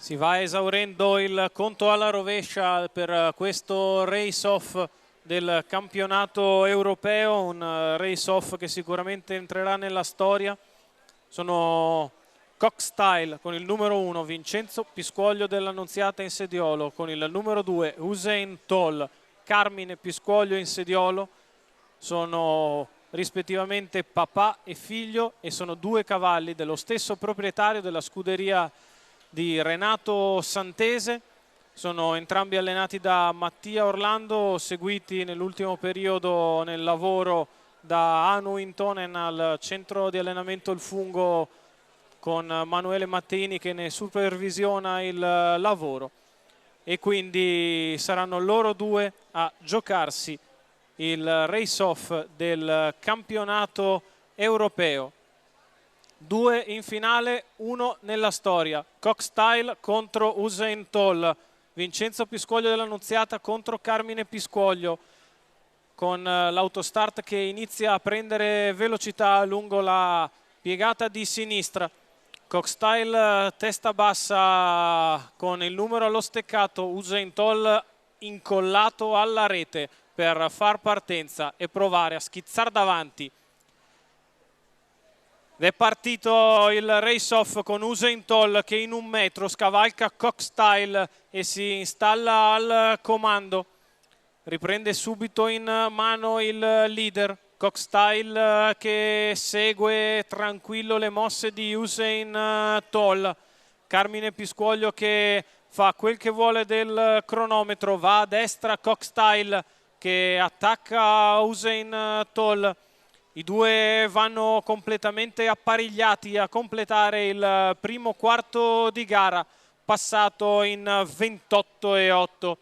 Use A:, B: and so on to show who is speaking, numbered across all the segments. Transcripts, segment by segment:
A: Si va esaurendo il conto alla rovescia per questo race-off del campionato europeo, un race-off che sicuramente entrerà nella storia. Sono Cox Style con il numero 1, Vincenzo Piscoglio dell'Annunziata in sediolo, con il numero 2 Usain Toll, Carmine Piscoglio in sediolo. Sono rispettivamente papà e figlio e sono due cavalli dello stesso proprietario della scuderia di Renato Santese. Sono entrambi allenati da Mattia Orlando, seguiti nell'ultimo periodo nel lavoro da Anu Intonen al centro di allenamento Il Fungo, con Manuele Matteini che ne supervisiona il lavoro, e quindi saranno loro due a giocarsi il race-off del campionato europeo. Due in finale, uno nella storia. Cox Style contro Usain Toll, Vincenzo Piscoglio dell'Annunziata contro Carmine Piscoglio, con l'autostart che inizia a prendere velocità lungo la piegata di sinistra. Cox Style testa bassa con il numero allo steccato, Usain Toll incollato alla rete per far partenza e provare a schizzare davanti. Ed è partito il race-off con Usain Toll che in 1 metro scavalca Cox Style e si installa al comando. Riprende subito in mano il leader. Cox Style che segue tranquillo le mosse di Usain Toll. Carmine Piscoglio che fa quel che vuole del cronometro, va a destra Cox Style che attacca Usain Toll. I due vanno completamente apparigliati a completare il primo quarto di gara, passato in 28,8.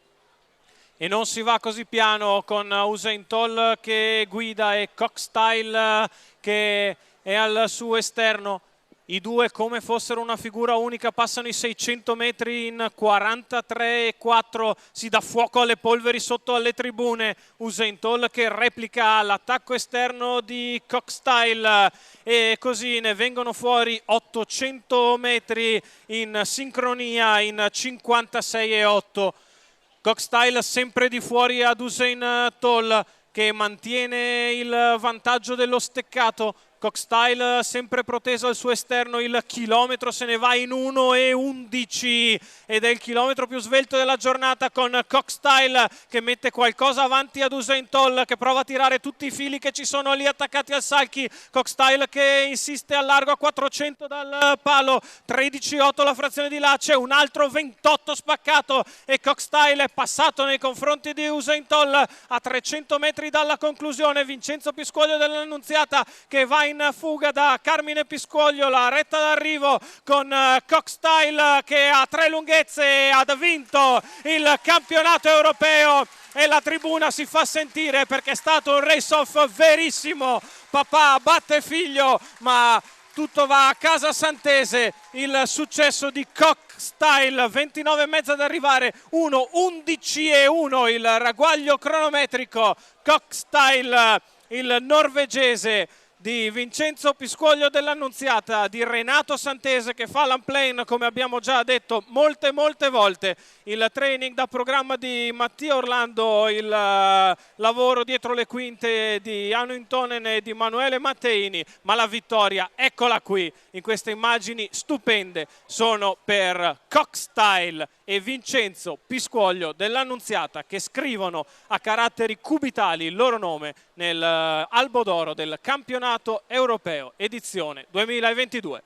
A: E non si va così piano, con Usain Toll che guida e Cox Style che è al suo esterno. I due, come fossero una figura unica, passano i 600 metri in 43,4. Si dà fuoco alle polveri sotto alle tribune. Usain Toll che replica l'attacco esterno di Cox Style e così ne vengono fuori 800 metri in sincronia in 56,8. Cox Style sempre di fuori ad Usain Toll che mantiene il vantaggio dello steccato. Cox Style sempre proteso al suo esterno, il chilometro se ne va in 1,11 ed è il chilometro più svelto della giornata, con Cox Style che mette qualcosa avanti ad Usain Toll che prova a tirare tutti i fili che ci sono lì attaccati al salchi. Cox Style che insiste al largo a 400 dal palo, 13,8 la frazione di là, c'è un altro 28 spaccato e Cox Style è passato nei confronti di Usain Toll a 300 metri dalla conclusione. Vincenzo Piscoglio dell'Annunziata che va in fuga da Carmine Piscoglio, la retta d'arrivo con Cox Style che ha 3 lunghezze e ha vinto il campionato europeo, e la tribuna si fa sentire perché è stato un race-off verissimo. Papà batte figlio, ma tutto va a casa santese. Il successo di Cox Style, 29,5 ad arrivare, 1:11,1 il ragguaglio cronometrico. Cox Style, il norvegese di Vincenzo Piscoglio dell'Annunziata, di Renato Santese che fa l'unplane come abbiamo già detto molte volte. Il training da programma di Mattia Orlando, il lavoro dietro le quinte di Anu Intonen e di Manuele Matteini, ma la vittoria eccola qui in queste immagini stupende, sono per Cox Style e Vincenzo Piscoglio dell'Annunziata, che scrivono a caratteri cubitali il loro nome nel albo d'oro del campionato europeo edizione 2022.